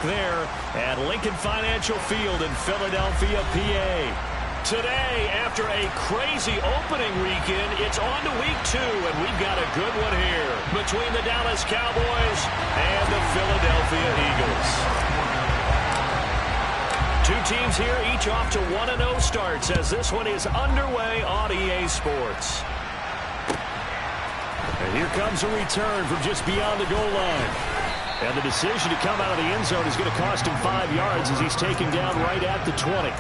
There at Lincoln Financial Field in Philadelphia, PA. Today, after a crazy opening weekend, it's on to week 2, and we've got a good one here between the Dallas Cowboys and the Philadelphia Eagles. Two teams here, each off to 1-0 starts as this one is underway on EA Sports. And here comes a return from just beyond the goal line. And the decision to come out of the end zone is going to cost him 5 yards as he's taken down right at the 20.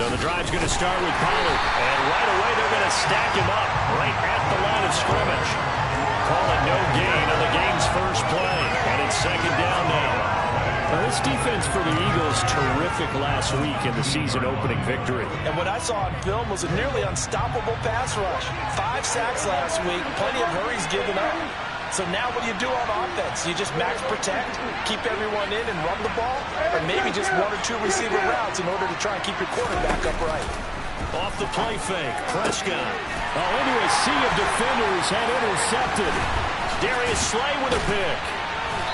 So the drive's going to start with Pollard, and right away they're going to stack him up right at the line of scrimmage. Call it no gain on the game's first play, and it's second down now. Now, this defense for the Eagles, terrific last week in the season-opening victory. And what I saw on film was a nearly unstoppable pass rush. 5 sacks last week, plenty of hurries given up. So now what do you do on offense? You just max protect, keep everyone in and run the ball, or maybe just 1 or 2 receiver routes in order to try and keep your quarterback upright. Off the play fake, Prescott. Into a sea of defenders and intercepted. Darius Slay with a pick.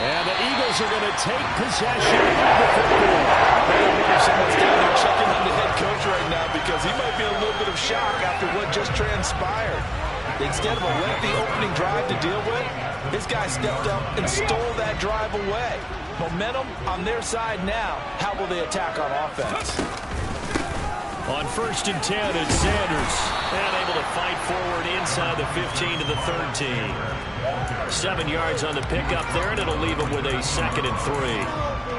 And the Eagles are going to take possession of the football. I wonder if someone's down there checking on the head coach right now because he might be a little bit of shock after what just transpired. Instead of a lengthy opening drive to deal with, this guy stepped up and stole that drive away. Momentum on their side now. How will they attack on offense? On 1st and 10, it's Sanders. And able to fight forward inside the 15 to the 13. 7 yards on the pickup there, and it'll leave him with a 2nd and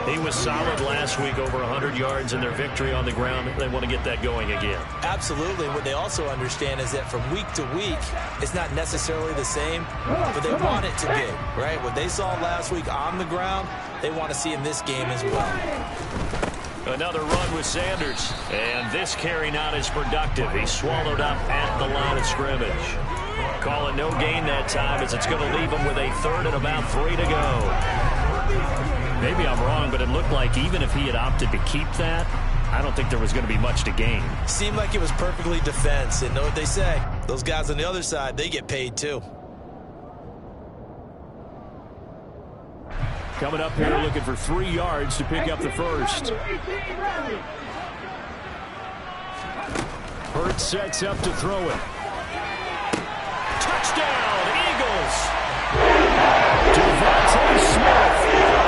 3. He was solid last week, over 100 yards in their victory on the ground. They want to get that going again. Absolutely. What they also understand is that from week to week, it's not necessarily the same, but they want it to be, right? What they saw last week on the ground, they want to see in this game as well. Another run with Sanders, and this carry not as productive. He's swallowed up at the line of scrimmage. Call it no gain that time as it's going to leave him with a 3rd and about 3 to go. Maybe I'm wrong, but it looked like even if he had opted to keep that, I don't think there was going to be much to gain. Seemed like it was perfectly defense, and know what they say. Those guys on the other side, they get paid too. Coming up here looking for 3 yards to pick up the first. Hurts sets up to throw it. Touchdown, Eagles! Devontae Smith,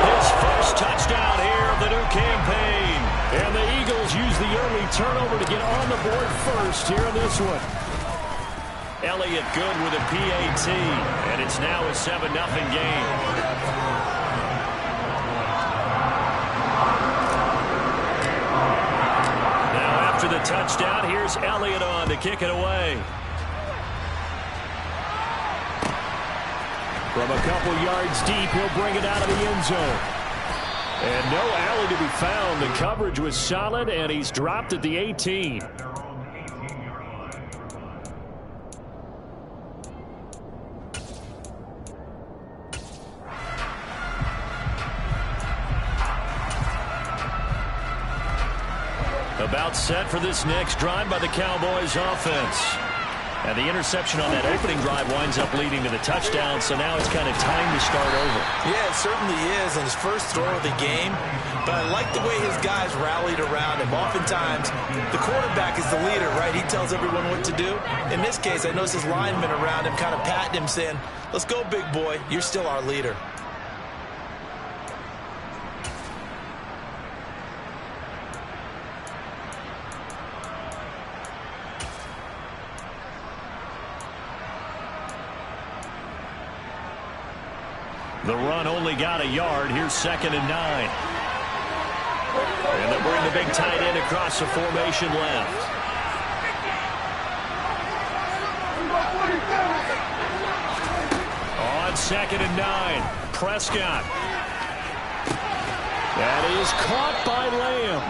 his first touchdown here of the new campaign. And the Eagles use the early turnover to get on the board first here in this one. Elliott good with a PAT, and it's now a 7-0 game. Now after the touchdown, here's Elliott on to kick it away. From a couple yards deep, he'll bring it out of the end zone. And no alley to be found. The coverage was solid, and he's dropped at the 18. About set for this next drive by the Cowboys offense. And the interception on that opening drive winds up leading to the touchdown, so now it's kind of time to start over. Yeah, it certainly is, and his first throw of the game. But I like the way his guys rallied around him. Oftentimes, the quarterback is the leader, right? He tells everyone what to do. In this case, I noticed his linemen around him kind of patting him, saying, "Let's go, big boy. You're still our leader." The run only got a yard. Here's 2nd and 9. And they'll bring the big tight end across the formation left. 2nd and 9. Prescott. That is caught by Lamb.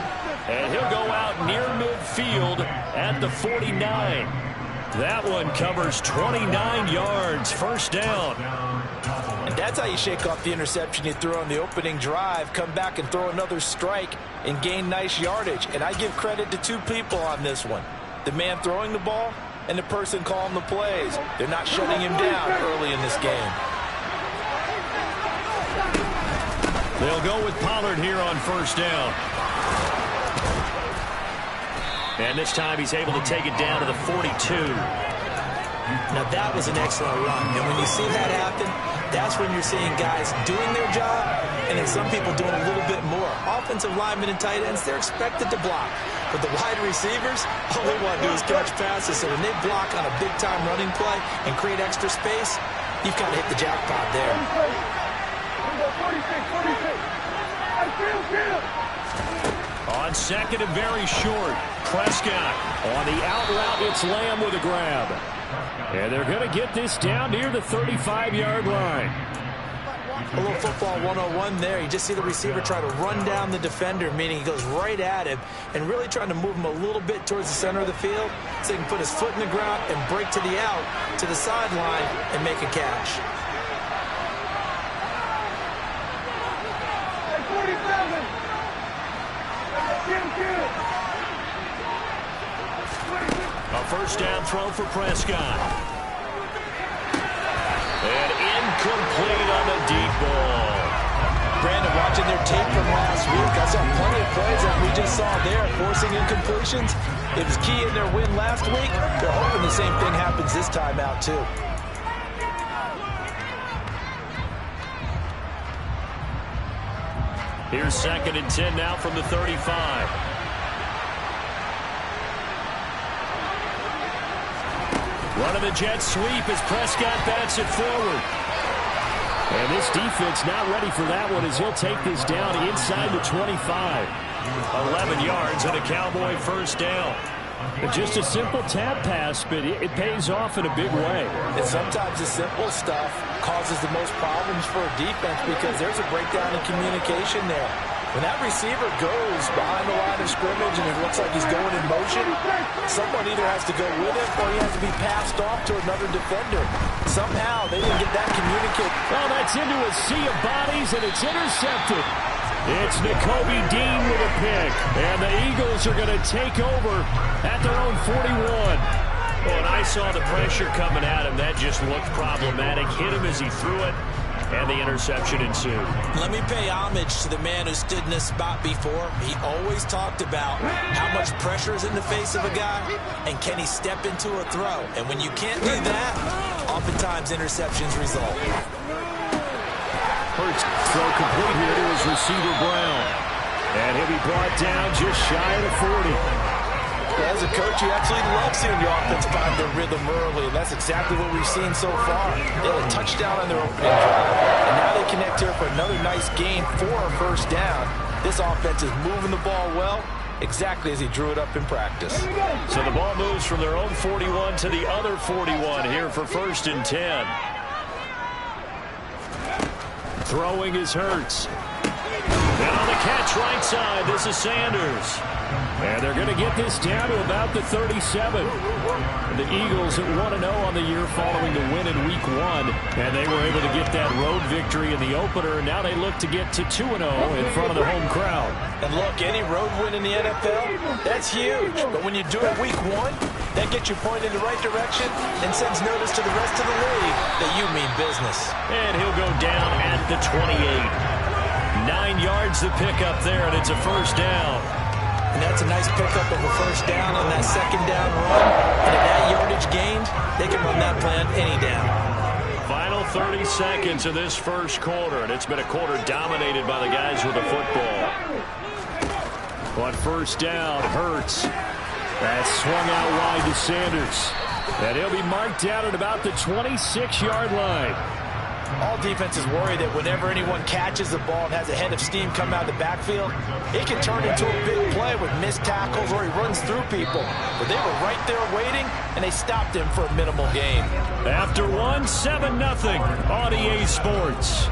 And he'll go out near midfield at the 49. That one covers 29 yards. First down. And that's how you shake off the interception you threw on the opening drive. Come back and throw another strike and gain nice yardage. And I give credit to two people on this one. The man throwing the ball and the person calling the plays. They're not shutting him down early in this game. They'll go with Pollard here on first down. And this time he's able to take it down to the 42. Now that was an excellent run. And when you see that happen, that's when you're seeing guys doing their job and then some people doing a little bit more. Offensive linemen and tight ends, they're expected to block. But the wide receivers, all they want to do is catch passes. So when they block on a big-time running play and create extra space, you've got to hit the jackpot there. On second and very short, Prescott on the out route. It's Lamb with a grab. And they're going to get this down near the 35-yard line. A little football 101 there. You just see the receiver try to run down the defender, meaning he goes right at him and really trying to move him a little bit towards the center of the field so he can put his foot in the ground and break to the out, to the sideline, and make a catch. A first down throw for Prescott. And incomplete on the deep ball. Brandon, watching their tape from last week, I saw plenty of plays that we just saw there, forcing incompletions. It was key in their win last week. They're hoping the same thing happens this time out, too. Here's 2nd and 10 now from the 35. Running the jet sweep as Prescott bats it forward. And this defense not ready for that one as he'll take this down inside the 25. 11 yards and a Cowboy first down. Just a simple tap pass, but it pays off in a big way. And sometimes the simple stuff causes the most problems for a defense because there's a breakdown in communication there. When that receiver goes behind the line of scrimmage and it looks like he's going in motion, someone either has to go with him or he has to be passed off to another defender. Somehow they didn't get that communicated. Well, that's into a sea of bodies, and it's intercepted. It's Nakobe Dean with a pick, and the Eagles are going to take over at their own 41. Well, and I saw the pressure coming at him. That just looked problematic. Hit him as he threw it. And the interception ensued. Let me pay homage to the man who stood in this spot before. He always talked about how much pressure is in the face of a guy and can he step into a throw. And when you can't do that, oftentimes interceptions result. Hurts throw complete here to his receiver Brown. And he'll be brought down just shy of the 40. As a coach, you actually love seeing your offense find their rhythm early, and that's exactly what we've seen so far. They had a touchdown on their opening drive, and now they connect here for another nice gain for a first down. This offense is moving the ball well, exactly as he drew it up in practice. So the ball moves from their own 41 to the other 41 here for 1st and 10. Throwing is Hurts. And on the catch right side, this is Sanders. And they're going to get this down to about the 37. The Eagles at 1-0 on the year following the win in Week 1. And they were able to get that road victory in the opener. And now they look to get to 2-0 in front of the home crowd. And look, any road win in the NFL, that's huge. But when you do it Week 1, that gets you pointed in the right direction and sends notice to the rest of the league that you mean business. And he'll go down at the 28. 9 yards to pick up there, and it's a first down. And that's a nice pickup of a first down on that second down run. And if that yardage gained, they can run that plan any down. Final 30 seconds of this first quarter, and it's been a quarter dominated by the guys with the football. On first down, Hurts. That's swung out wide to Sanders. And he'll be marked down at about the 26-yard line. All defenses worry that whenever anyone catches the ball and has a head of steam come out of the backfield, it can turn into a big play with missed tackles or he runs through people. But they were right there waiting, and they stopped him for a minimal gain. After one, 7-0 on EA Sports.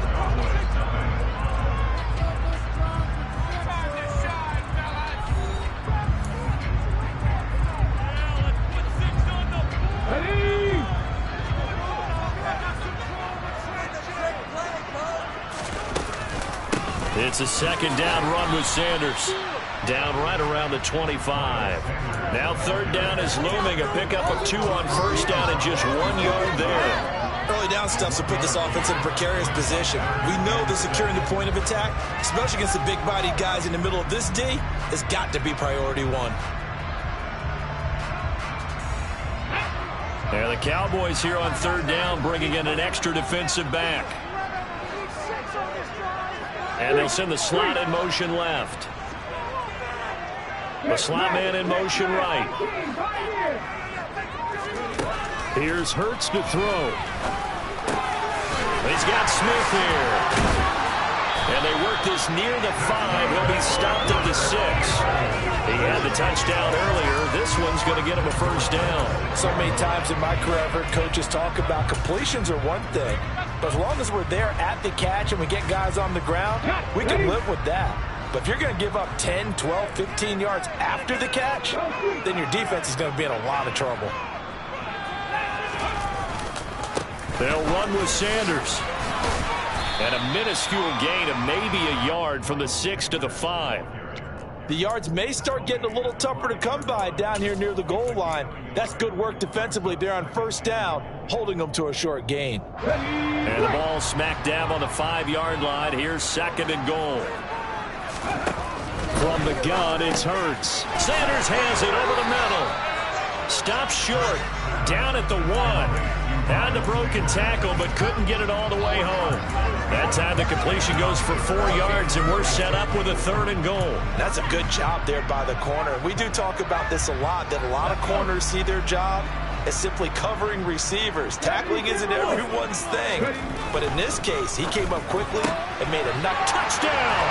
It's a second down run with Sanders. Down right around the 25. Now third down is looming. A pickup of 2 on first down and just 1 yard there. Early down stuff to put this offense in a precarious position. We know that securing the point of attack, especially against the big-bodied guys in the middle of this D, has got to be priority 1. And the Cowboys here on third down bringing in an extra defensive back. And they'll send the slot in motion left. The slot man in motion right. Here's Hurts to throw. He's got Smith here. And they work this near the 5. He'll be stopped at the 6. He had the touchdown earlier. This one's going to get him a first down. So many times in my career I've heard coaches talk about completions are one thing. But as long as we're there at the catch and we get guys on the ground, we can live with that. But if you're going to give up 10, 12, 15 yards after the catch, then your defense is going to be in a lot of trouble. They'll run with Sanders. And a minuscule gain of maybe a yard from the 6 to the 5. The yards may start getting a little tougher to come by down here near the goal line. That's good work defensively there on first down, holding them to a short gain. And the ball smack dab on the 5-yard line. Here's second and goal. From the gun, it's Hurts. Sanders has it over the middle. Stops short. Down at the 1. Had the broken tackle, but couldn't get it all the way home. That time the completion goes for 4 yards, and we're set up with a third and goal. That's a good job there by the corner. We do talk about this a lot, that a lot of corners see their job as simply covering receivers. Tackling isn't everyone's thing. But in this case, he came up quickly and made a touchdown.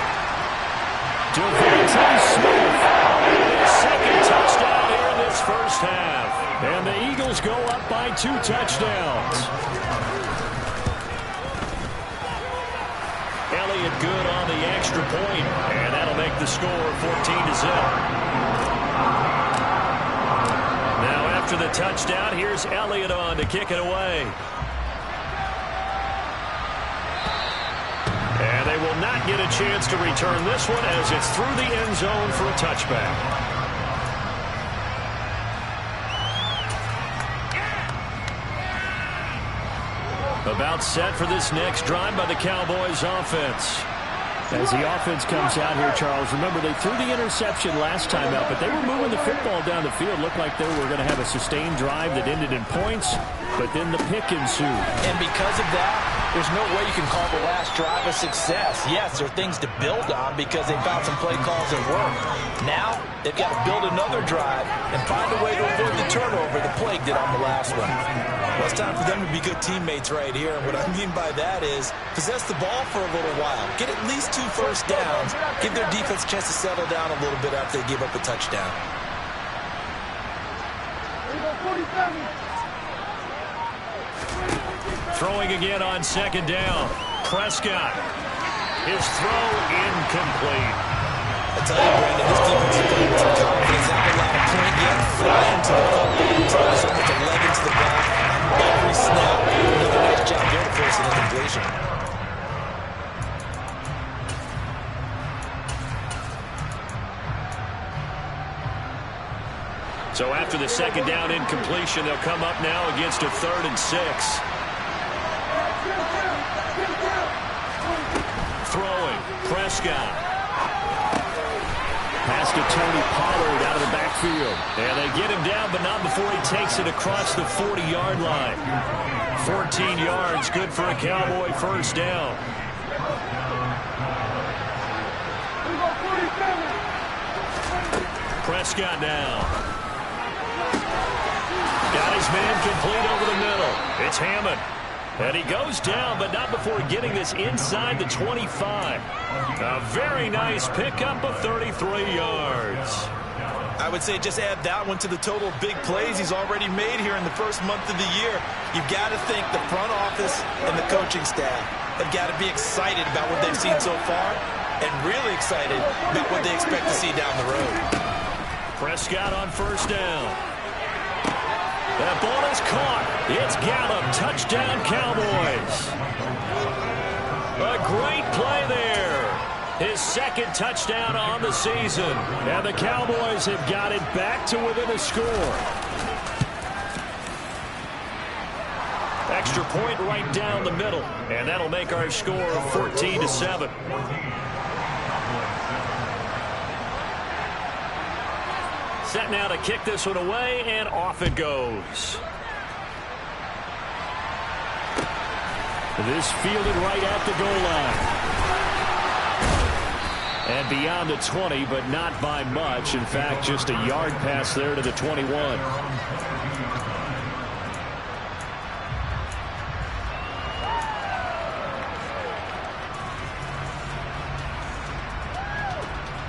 Devontae Smith, his second touchdown here in this first half. And the Eagles go up by 2 touchdowns. Elliott good on the extra point, and that'll make the score 14-0. Now after the touchdown, here's Elliott on to kick it away. And they will not get a chance to return this one as it's through the end zone for a touchback. About set for this next drive by the Cowboys offense. As the offense comes out here, Charles, remember they threw the interception last time out, but they were moving the football down the field. Looked like they were going to have a sustained drive that ended in points, but then the pick ensued. And because of that, there's no way you can call the last drive a success. Yes, there are things to build on because they found some play calls that worked. Now, they've got to build another drive and find a way to avoid the turnover the plague did on the last one. Well, it's time for them to be good teammates right here. And what I mean by that is possess the ball for a little while. Get at least 2 first downs. Give their defense a chance to settle down a little bit after they give up a touchdown. Throwing again on second down. Prescott. His throw incomplete. I tell you, Brandon, this defense is playing with some confidence. They haven't allowed a point yet. Flying to the football. So much 11 to the back. Every snap. Another nice job there to force an incompletion. So after the second down incompletion, they'll come up now against a 3rd and 6. Throwing. Prescott. Pass to Tony Pollard out of the backfield. And they get him down, but not before he takes it across the 40-yard line. 14 yards, good for a Cowboy first down. Prescott now. Got his man complete over the middle. It's Hammond. And he goes down, but not before getting this inside the 25. A very nice pickup of 33 yards. I would say just add that one to the total of big plays he's already made here in the first month of the year. You've got to think the front office and the coaching staff have got to be excited about what they've seen so far and really excited about what they expect to see down the road. Prescott on first down. That ball is caught. It's Gallup. Touchdown, Cowboys. A great play there. His second touchdown on the season. And the Cowboys have got it back to within a score. Extra point right down the middle. And that'll make our score 14-7. Set now to kick this one away, and off it goes. This fielded right at the goal line. And beyond the 20, but not by much. In fact, just a yard pass there to the 21.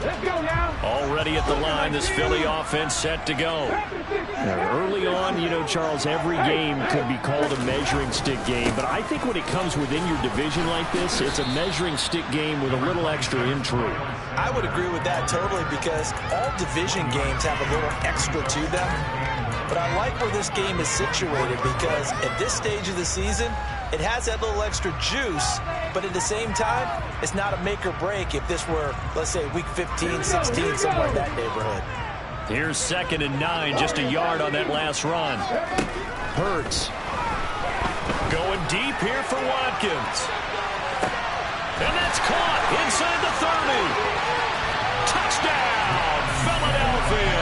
Let's go now. Already at the line, this Philly offense set to go. Now, early on, you know, Charles, every game could be called a measuring stick game. But I think when it comes within your division like this, it's a measuring stick game with a little extra intrigue. I would agree with that totally because all division games have a little extra to them. But I like where this game is situated because at this stage of the season, it has that little extra juice, but at the same time, it's not a make or break if this were, let's say, week 15, 16, somewhere in that neighborhood. Here's 2nd and 9, just a yard on that last run. Hurts. Going deep here for Watkins. And that's caught inside the 30. Touchdown, Philadelphia.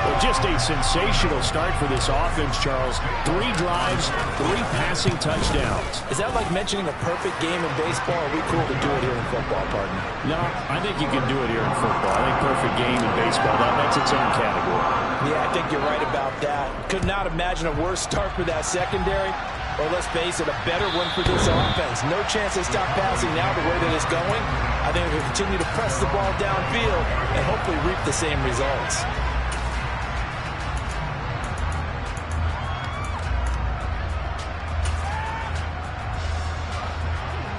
Well, just a sensational start for this offense, Charles. 3 drives, 3 passing touchdowns. Is that like mentioning a perfect game in baseball? Or are we cool to do it here in football, partner? No, I think you can do it here in football. I think perfect game in baseball, that's its own category. Yeah, I think you're right about that. Could not imagine a worse start for that secondary. Or let's face it, a better one for this offense. No chance they stop passing now the way that it's going. I think we'll continue to press the ball downfield and hopefully reap the same results.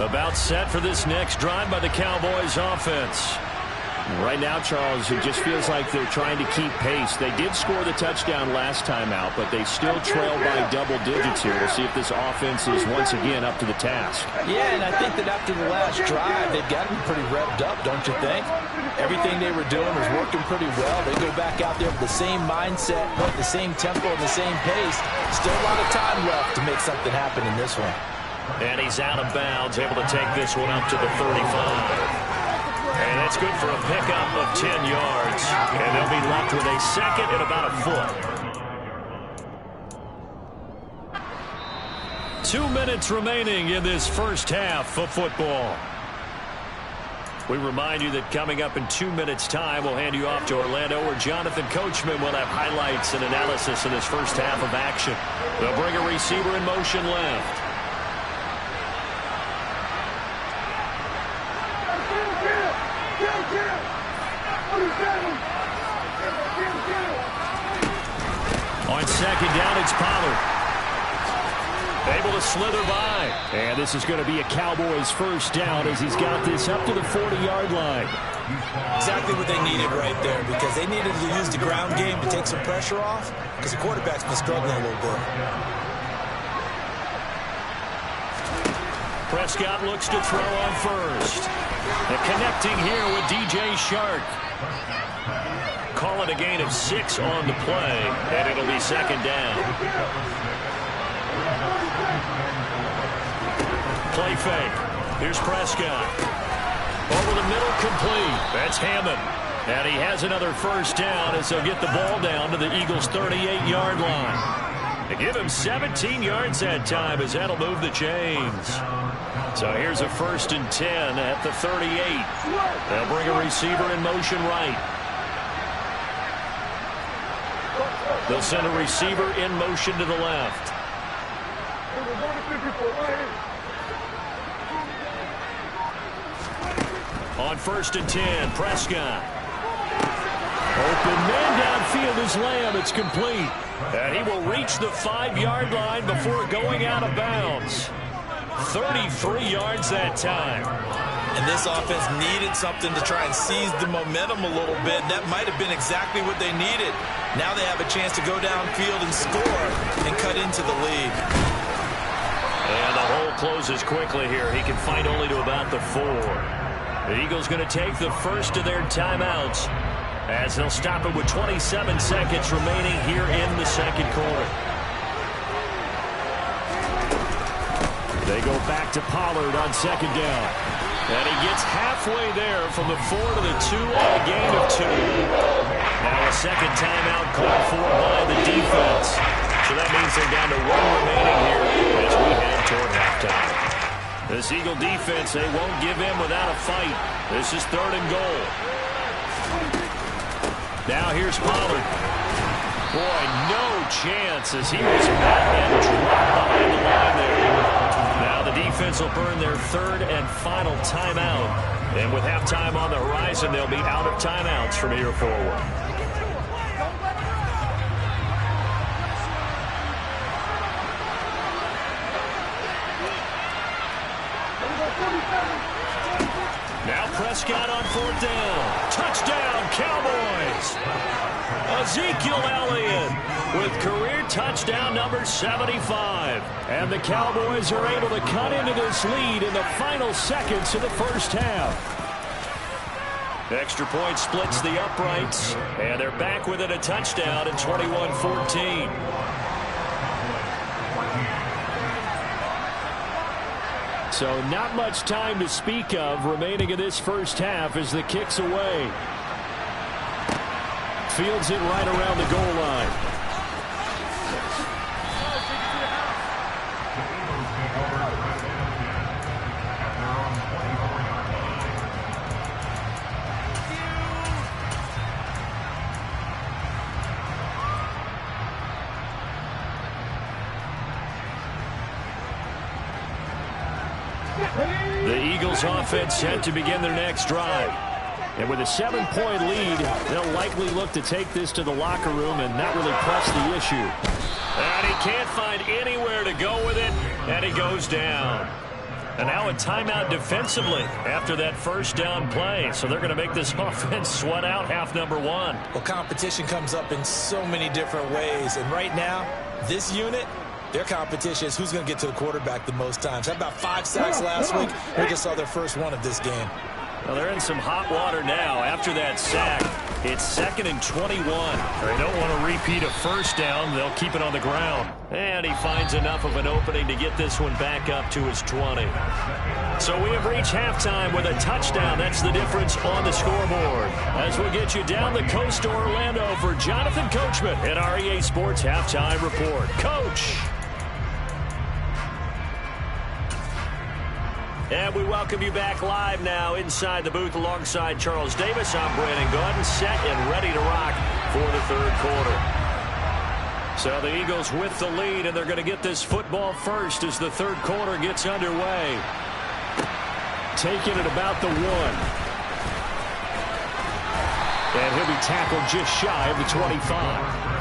About set for this next drive by the Cowboys offense. Right now, Charles, it just feels like they're trying to keep pace. They did score the touchdown last time out, but they still trail by double digits here. We'll see if this offense is once again up to the task. Yeah, and I think that after the last drive, they've got to be pretty revved up, don't you think? Everything they were doing was working pretty well. They go back out there with the same mindset, the same tempo, and the same pace. Still a lot of time left to make something happen in this one. And he's out of bounds, able to take this one up to the 35. And that's good for a pickup of 10 yards. And they'll be left with a second and about a foot. 2 minutes remaining in this first half of football. We remind you that coming up in 2 minutes' time, we'll hand you off to Orlando, where Jonathan Coachman will have highlights and analysis in this first half of action. They'll bring a receiver in motion left. On second down, it's Pollard. Able to slither by. And this is going to be a Cowboys first down as he's got this up to the 40-yard line. Exactly what they needed right there, because they needed to use the ground game to take some pressure off, because the quarterback's been struggling a little bit. Prescott looks to throw on first. And connecting here with DJ Shark. Call it a gain of 6 on the play, and it'll be second down. Play fake. Here's Prescott. Over the middle, complete. That's Hammond. And he has another first down as they'll get the ball down to the Eagles' 38-yard line. They give him 17 yards that time as that'll move the chains. So here's a 1st and 10 at the 38. They'll bring a receiver in motion right. They'll send a receiver in motion to the left. On 1st and 10, Prescott. Open man downfield is Lamb. It's complete. And he will reach the 5-yard line before going out of bounds. 33 yards that time. And this offense needed something to try and seize the momentum a little bit. That might have been exactly what they needed. Now they have a chance to go downfield and score and cut into the lead. And the hole closes quickly here. He can fight only to about the 4. The Eagles going to take the first of their timeouts as they'll stop it with 27 seconds remaining here in the second quarter. They go back to Pollard on 2nd down. And he gets halfway there from the 4 to the 2 on a gain of 2. Now a second timeout called for by the defense. So that means they're down to 1 remaining here as we head toward halftime. This Eagle defense, they won't give in without a fight. This is 3rd and goal. Now here's Pollard. Boy, no chance as he was met and dropped behind the line there. Now the defense will burn their 3rd and final timeout. And with halftime on the horizon, they'll be out of timeouts from here forward. Now Prescott on 4th down. Touchdown, Cowboys. Ezekiel Elliott with career touchdown number 75. And the Cowboys are able to cut into this lead in the final seconds of the first half. Extra point splits the uprights, and they're back within a touchdown at 21-14. So not much time to speak of remaining in this first half as the kick's away. Fields it right around the goal line. The Eagles offense set to begin their next drive. And with a 7-point lead, they'll likely look to take this to the locker room and not really press the issue. And he can't find anywhere to go with it, and he goes down. And now a timeout defensively after that first down play. So they're going to make this offense sweat out half number 1. Well, competition comes up in so many different ways. And right now, this unit, their competition is who's going to get to the quarterback the most times. Had about 5 sacks last week. We just saw their first one of this game. Well, they're in some hot water now after that sack. It's 2nd and 21. They don't want to repeat a first down. They'll keep it on the ground. And he finds enough of an opening to get this one back up to his 20. So we have reached halftime with a touchdown. That's the difference on the scoreboard. As we'll get you down the coast to Orlando for Jonathan Coachman at our EA Sports Halftime Report. Coach. And we welcome you back live now inside the booth alongside Charles Davis. I'm Brandon Gaudin, set and ready to rock for the 3rd quarter. So the Eagles with the lead, and they're going to get this football first as the 3rd quarter gets underway. Taking it about the 1. And he'll be tackled just shy of the 25.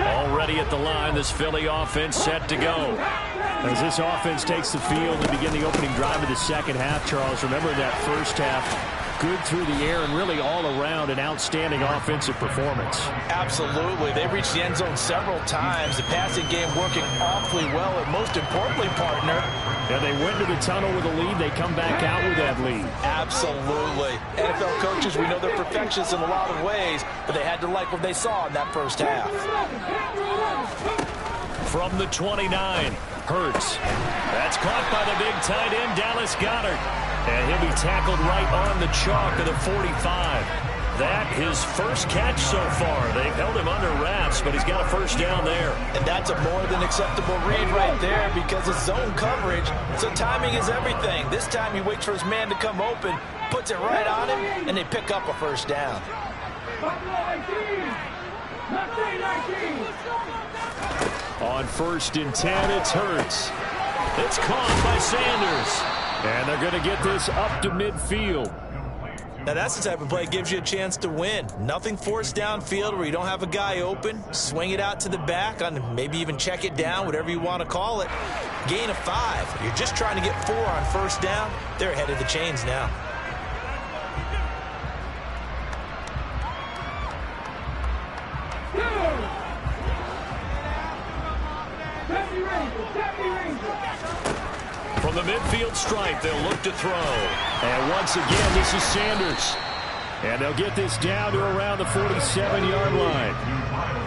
Already at the line, this Philly offense set to go. As this offense takes the field to begin the opening drive of the second half, Charles, remember that first half, good through the air and really all around an outstanding offensive performance. Absolutely. They reached the end zone several times. The passing game working awfully well, and most importantly, partner, and they went to the tunnel with a lead. They come back out with that lead. Absolutely. NFL coaches, we know they're perfectionists in a lot of ways, but they had to like what they saw in that first half. From the 29, Hurts. That's caught by the big tight end, Dallas Goedert. And he'll be tackled right on the chalk of the 45. that his first catch so far. They've held him under wraps, but he's got a first down there. And that's a more than acceptable read right there because it's zone coverage, so timing is everything. This time he waits for his man to come open, puts it right on him, and they pick up a first down. On 1st and 10, it's Hurts. It's caught by Sanders. And they're going to get this up to midfield. Now that's the type of play that gives you a chance to win. Nothing forced downfield where you don't have a guy open. Swing it out to the back, on maybe even check it down, whatever you want to call it. Gain of 5. You're just trying to get 4 on first down. They're ahead of the chains now. From the midfield stripe, they'll look to throw. And once again, this is Sanders. And they'll get this down to around the 47-yard line.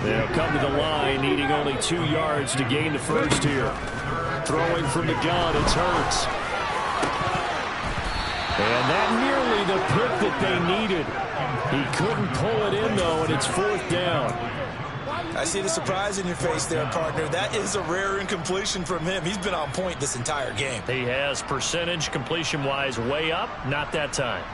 They'll come to the line, needing only 2 yards to gain the first here. Throwing from the gun, it's Hurts. And that nearly the pick that they needed. He couldn't pull it in, though, and it's 4th down. I see the surprise in your face there, partner. That is a rare incompletion from him. He's been on point this entire game. He has percentage completion-wise way up. Not that time.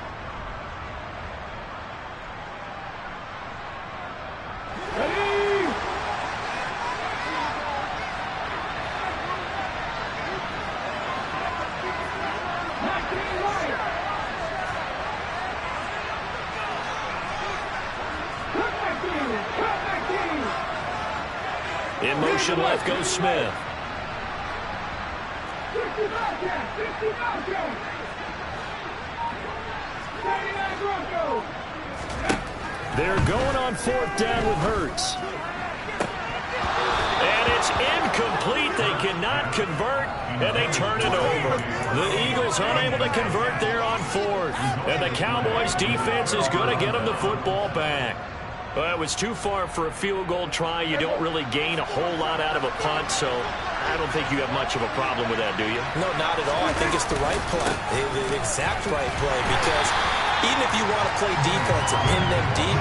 In motion left goes Smith. They're going on 4th down with Hurts. And it's incomplete. They cannot convert, and they turn it over. The Eagles unable to convert there on 4th. And the Cowboys defense is going to get them the football back. Well, it was too far for a field goal try. You don't really gain a whole lot out of a punt, so I don't think you have much of a problem with that, do you? No, not at all. I think it's the right play, the exact right play, because even if you want to play defense and pin them deep,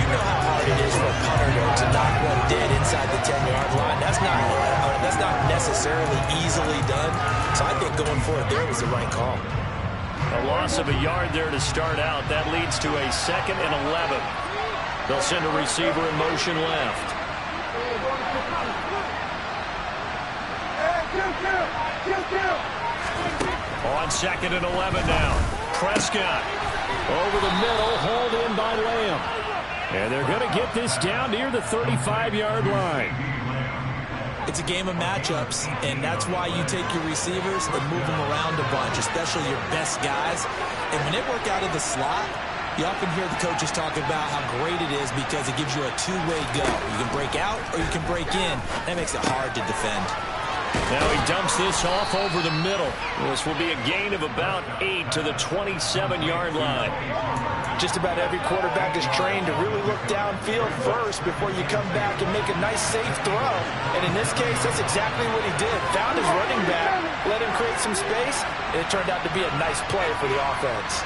you know how hard it is for a punter to knock one dead inside the 10-yard line. That's not necessarily easily done, so I think going for it there was the right call. A loss of a yard there to start out. That leads to a 2nd and 11. They'll send a receiver in motion left. On 2nd and 11 now. Prescott over the middle, hauled in by Lamb. And they're going to get this down near the 35-yard line. It's a game of matchups, and that's why you take your receivers and move them around a bunch, especially your best guys. And when they work out of the slot, you often hear the coaches talk about how great it is because it gives you a two-way go. You can break out or you can break in. That makes it hard to defend. Now he dumps this off over the middle. This will be a gain of about 8 to the 27-yard line. Just about every quarterback is trained to really look downfield first before you come back and make a nice, safe throw. And in this case, that's exactly what he did. Found his running back, let him create some space, and it turned out to be a nice play for the offense.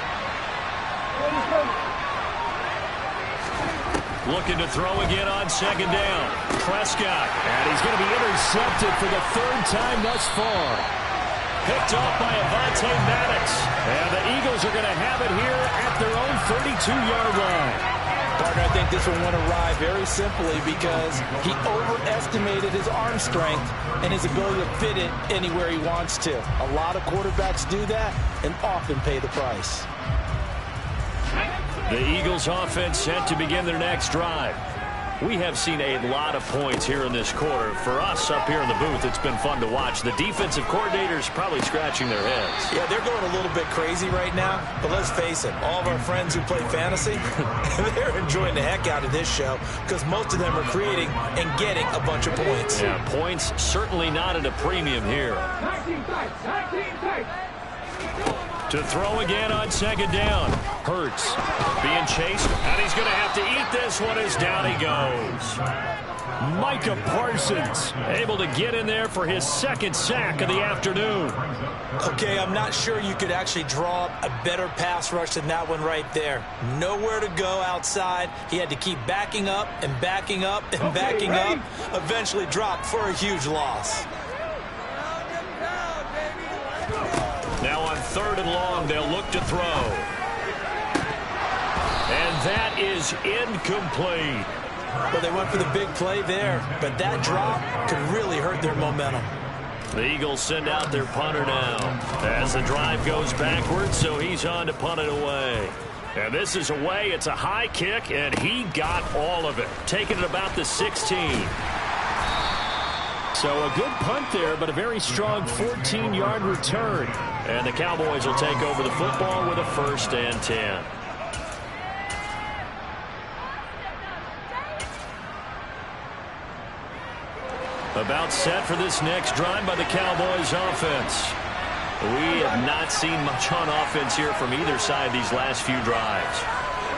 Looking to throw again on 2nd down. Prescott. And he's going to be intercepted for the 3rd time thus far. Picked off by Avonte Maddox. And the Eagles are going to have it here at their own 32-yard line. Partner, I think this one went awry very simply because he overestimated his arm strength and his ability to fit it anywhere he wants to. A lot of quarterbacks do that and often pay the price. The Eagles offense set to begin their next drive. We have seen a lot of points here in this quarter. For us up here in the booth, it's been fun to watch. The defensive coordinators probably scratching their heads. Yeah, they're going a little bit crazy right now, but let's face it, all of our friends who play fantasy, they're enjoying the heck out of this show because most of them are creating and getting a bunch of points. Yeah, points certainly not at a premium here. 19 tight. To throw again on 2nd down. Hurts being chased, and he's going to have to eat this one as down he goes. Micah Parsons able to get in there for his second sack of the afternoon. Okay, I'm not sure you could actually draw up a better pass rush than that one right there. Nowhere to go outside. He had to keep backing up and backing up and backing up. Eventually dropped for a huge loss. Now on 3rd and long, they'll look to throw. And that is incomplete. Well, they went for the big play there, but that drop could really hurt their momentum. The Eagles send out their punter now as the drive goes backwards, so he's on to punt it away. And this is away. It's a high kick, and he got all of it, taking it about the 16. So a good punt there, but a very strong 14-yard return. And the Cowboys will take over the football with a 1st and 10. About set for this next drive by the Cowboys offense. We have not seen much on offense here from either side these last few drives.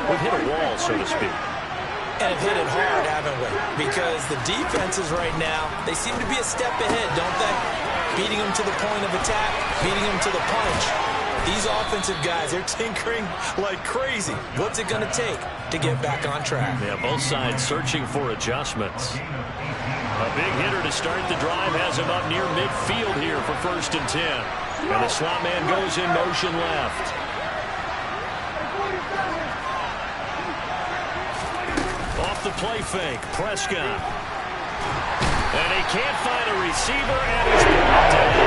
We've hit a wall, so to speak. And have hit it hard, haven't we? Because the defenses right now, they seem to be a step ahead, don't they? Beating them to the point of attack, beating them to the punch. These offensive guys, they're tinkering like crazy. What's it going to take to get back on track? Yeah, both sides searching for adjustments. A big hitter to start the drive has him up near midfield here for 1st and 10. And the slot man goes in motion left. Off the play fake, Prescott. And he can't find a receiver, and he's brought down.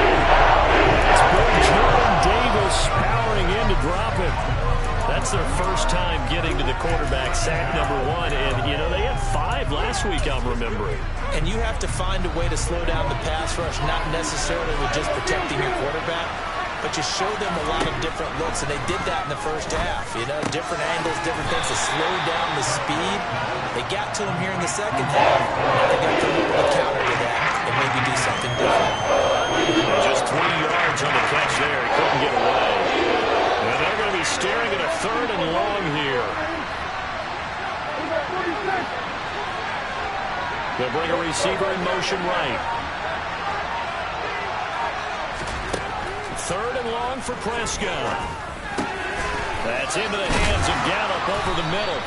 It's big Jordan Davis powering in to drop it. That's their first time getting to the quarterback, sack number 1. And, you know, they had 5 last week, I'm remembering. And you have to find a way to slow down the pass rush, not necessarily with just protecting your quarterback, but you show them a lot of different looks, and they did that in the first half. You know, different angles, different things to slow down the speed. They got to him here in the second half. Now they got to come up with a counter to that and maybe do something different. Just 3 yards on the catch there. He couldn't get away. And they're going to be staring at a 3rd and long here. They'll bring a receiver in motion right. 3rd and long for Prescott. That's into the hands of Gallup over the middle.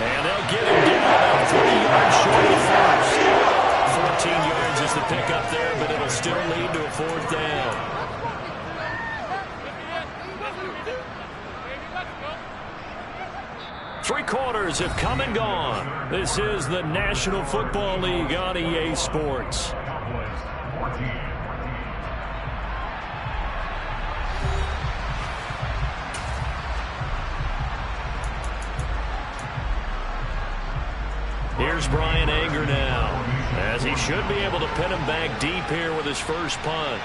And they'll get him down about 3 yards short of the first. 14 yards is the pickup there, but it'll still lead to a 4th down. Three quarters have come and gone. This is the National Football League on EA Sports. Here's Brian Anger now, as he should be able to pin him back deep here with his first punt.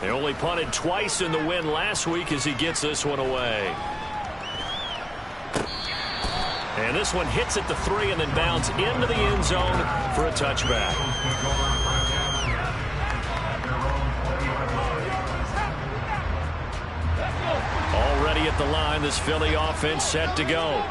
They only punted twice in the win last week as he gets this one away. And this one hits at the 3 and then bounds into the end zone for a touchback. Already at the line, this Philly offense set to go.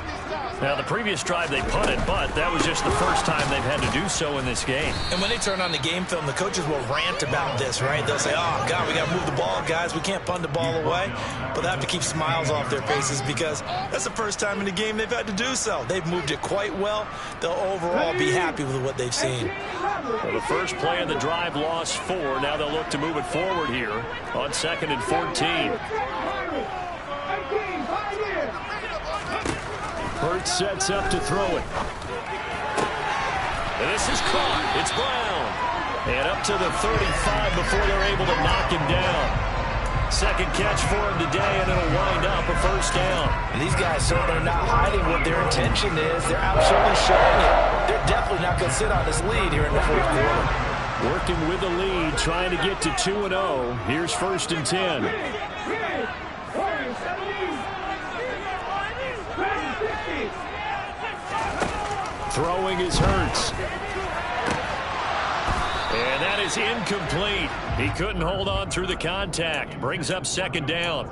Now, the previous drive they punted, but that was just the first time they've had to do so in this game. And when they turn on the game film, the coaches will rant about this, right? They'll say, oh, God, we got to move the ball, guys. We can't punt the ball away. But they have to keep smiles off their faces because that's the first time in the game they've had to do so. They've moved it quite well. They'll overall be happy with what they've seen. Well, the first play of the drive lost 4. Now they'll look to move it forward here on 2nd and 14. Hurts sets up to throw it. And this is caught. It's Brown. And up to the 35 before they're able to knock him down. Second catch for him today, and it'll wind up a 1st down. And these guys certainly are not hiding what their intention is. They're absolutely showing it. They're definitely not going to sit on this lead here in the 4th quarter. Working with the lead, trying to get to 2-0. Here's 1st and 10. Throwing is Hurts. And that is incomplete. He couldn't hold on through the contact. Brings up 2nd down.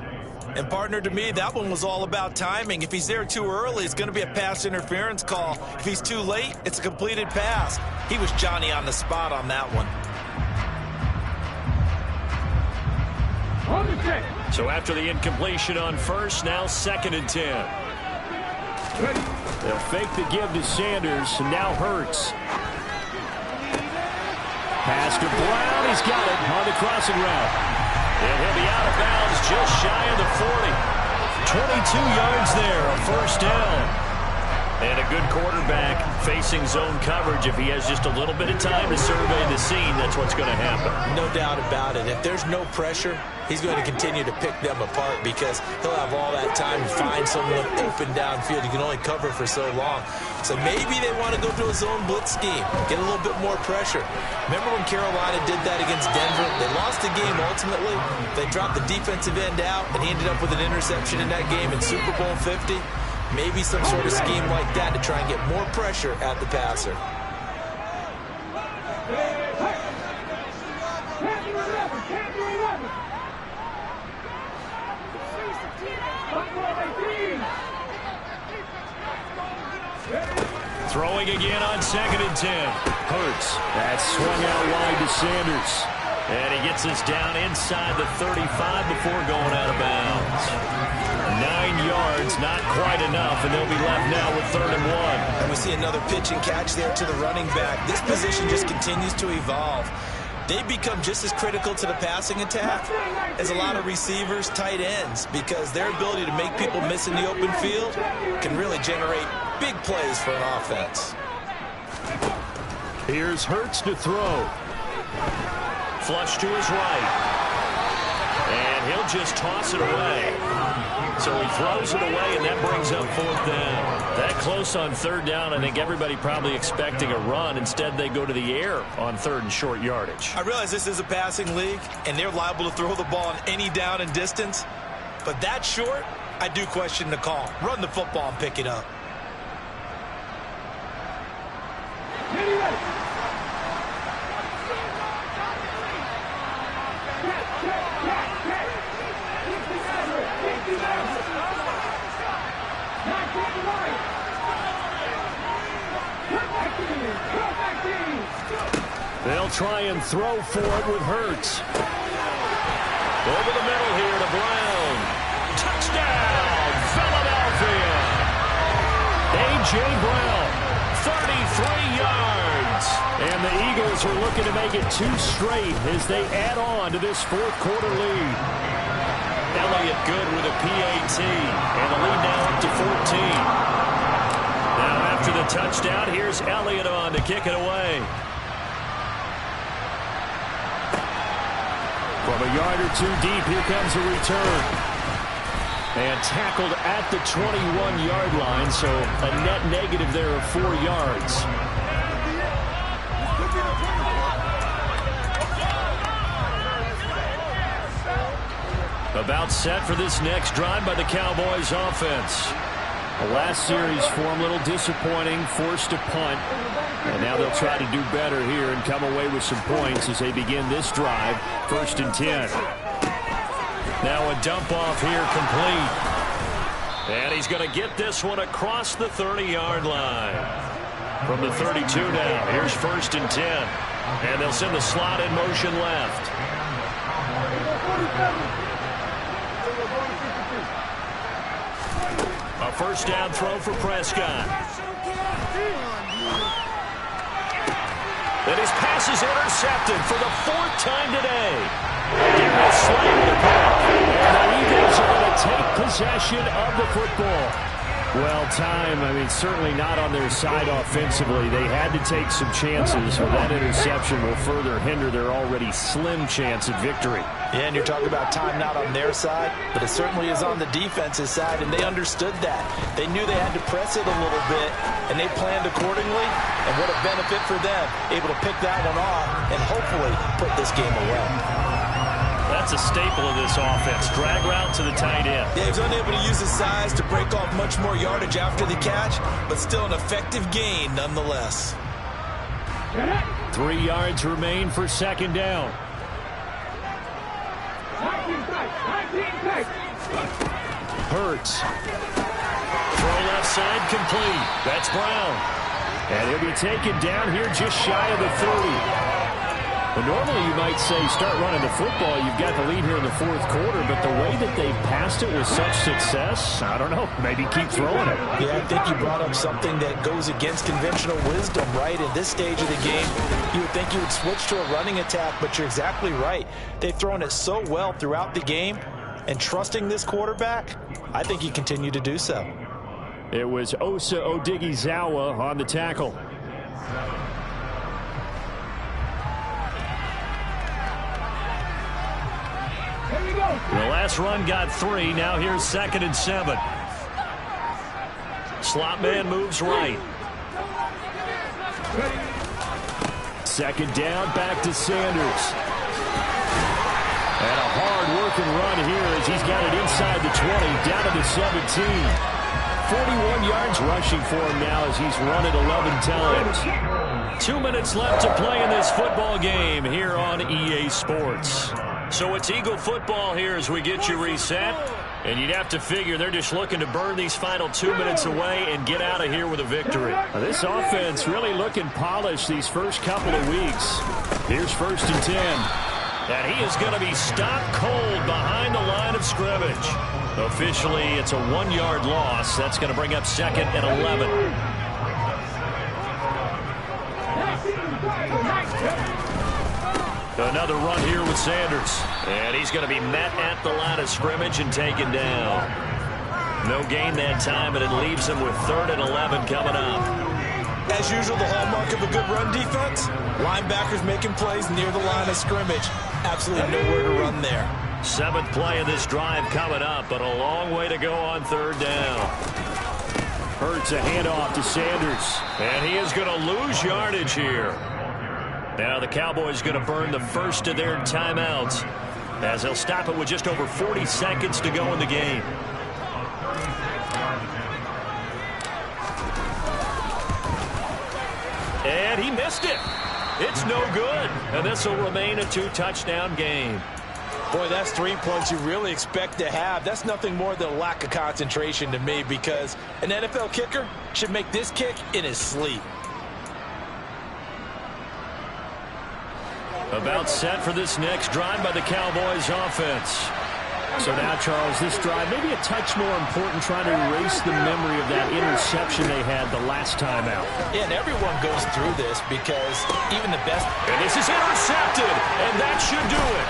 And partner, to me, that one was all about timing. If he's there too early, it's going to be a pass interference call. If he's too late, it's a completed pass. He was Johnny on the spot on that one. So after the incompletion on first, now 2nd and 10. They'll fake the give to Sanders, and now Hurts. Pass to Brown. He's got it on the crossing route. And he'll be out of bounds just shy of the 40. 22 yards there, a first down. And a good quarterback facing zone coverage. If he has just a little bit of time to survey the scene, that's what's going to happen. No doubt about it. If there's no pressure, he's going to continue to pick them apart because he'll have all that time to find someone open downfield. He can only cover for so long. So maybe they want to go to a zone blitz scheme, get a little bit more pressure. Remember when Carolina did that against Denver? They lost the game ultimately. They dropped the defensive end out, and he ended up with an interception in that game in Super Bowl 50. Maybe some sort of scheme like that to try and get more pressure at the passer. Throwing again on 2nd and 10. Hurts. That's swung out wide to Sanders. And he gets us down inside the 35 before going out of bounds. 9 yards, not quite enough, and they'll be left now with 3rd and 1. And we see another pitch and catch there to the running back. This position just continues to evolve. They become just as critical to the passing attack as a lot of receivers, tight ends, because their ability to make people miss in the open field can really generate big plays for an offense. Here's Hurts to throw. Flush to his right. And he'll just toss it away. So he throws it away, and that brings up 4th down. That close on 3rd down, I think everybody probably expecting a run. Instead, they go to the air on 3rd and short yardage. I realize this is a passing league, and they're liable to throw the ball on any down and distance. But that short, I do question the call. Run the football and pick it up. They'll try and throw for it with Hurts. Over the middle here to Brown. Touchdown, Philadelphia. A.J. Brown, 33 yards. And the Eagles are looking to make it 2 straight as they add on to this 4th quarter lead. Elliott good with a PAT. And the lead now up to 14. Now after the touchdown, here's Elliott on to kick it away. From a yard or 2 deep, here comes a return. And tackled at the 21-yard line, so a net negative there of 4 yards. About set for this next drive by the Cowboys offense. The last series for them, a little disappointing, forced to punt. And now they'll try to do better here and come away with some points as they begin this drive, 1st and 10. Now a dump off here complete. And he's going to get this one across the 30-yard line. From the 32 now, here's 1st and 10. And they'll send the slot in motion left. A 1st down throw for Prescott. And his pass is intercepted for the 4th time today. Darius Slay the pick. And the Eagles are going to take possession of the football. Well, time, certainly not on their side offensively. They had to take some chances, or that interception will further hinder their already slim chance at victory. Yeah, and you're talking about time not on their side, but it certainly is on the defense's side, and they understood that. They knew they had to press it a little bit, and they planned accordingly, and what a benefit for them, able to pick that one off and hopefully put this game away. That's a staple of this offense. Drag route to the tight end. Yeah, he's unable to use his size to break off much more yardage after the catch, but still an effective gain nonetheless. 3 yards remain for 2nd down. 19 tight. Hurts. Throw left side complete. That's Brown. And he'll be taken down here just shy of the 30. But normally you might say start running the football. You've got the lead here in the fourth quarter, but the way that they've passed it with such success, I don't know, maybe keep throwing it. Yeah, I think you brought up something that goes against conventional wisdom, right? In this stage of the game, you would think you would switch to a running attack, but you're exactly right. They've thrown it so well throughout the game, and trusting this quarterback, I think you continue to do so. It was Osa Odighizuwa on the tackle. The last run got 3. Now here's 2nd and 7. Slot man moves right. 2nd down, back to Sanders. And a hard-working run here as he's got it inside the 20, down to the 17. 41 yards rushing for him now as he's run it 11 times. 2 minutes left to play in this football game here on EA Sports. So it's Eagle football here as we get you reset. And you'd have to figure they're just looking to burn these final 2 minutes away and get out of here with a victory. Now, this offense really looking polished these first couple of weeks. Here's 1st and 10. And he is going to be stopped cold behind the line of scrimmage. Officially, it's a 1-yard loss. That's going to bring up 2nd and 11. Another run here with Sanders. And he's going to be met at the line of scrimmage and taken down. No gain that time, and it leaves him with 3rd and 11 coming up. As usual, the hallmark of a good run defense, linebackers making plays near the line of scrimmage. Absolutely nowhere to run there. 7th play of this drive coming up, but a long way to go on 3rd down. Hurts a handoff to Sanders, and he is going to lose yardage here. Now the Cowboys going to burn the first of their timeouts as they'll stop it with just over 40 seconds to go in the game. And he missed it. It's no good. And this will remain a 2-touchdown game. Boy, that's 3 points you really expect to have. That's nothing more than a lack of concentration to me, because an NFL kicker should make this kick in his sleep. About set for this next drive by the Cowboys offense. So now, Charles, this drive maybe a touch more important, trying to erase the memory of that interception they had the last time out. Yeah, and everyone goes through this because even the best... And this is intercepted, and that should do it.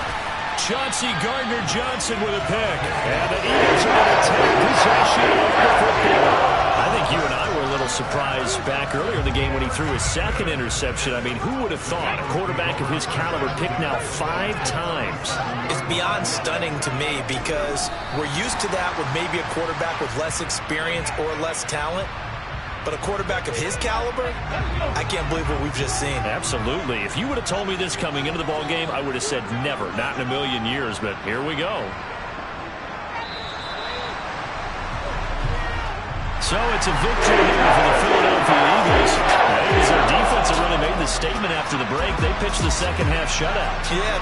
Chauncey Gardner-Johnson with a pick. And the Eagles are going to take possession of the football. I think you and I were a little surprised back earlier in the game when he threw his 2nd interception. I mean, who would have thought a quarterback of his caliber picked now 5 times? It's beyond stunning to me because we're used to that with maybe a quarterback with less experience or less talent. But a quarterback of his caliber, I can't believe what we've just seen. Absolutely. If you would have told me this coming into the ball game, I would have said never, not in a million years. But here we go. So it's a victory here for the Philadelphia Eagles. That is their defense that really made the statement after the break. They pitched the second half shutout. Yeah,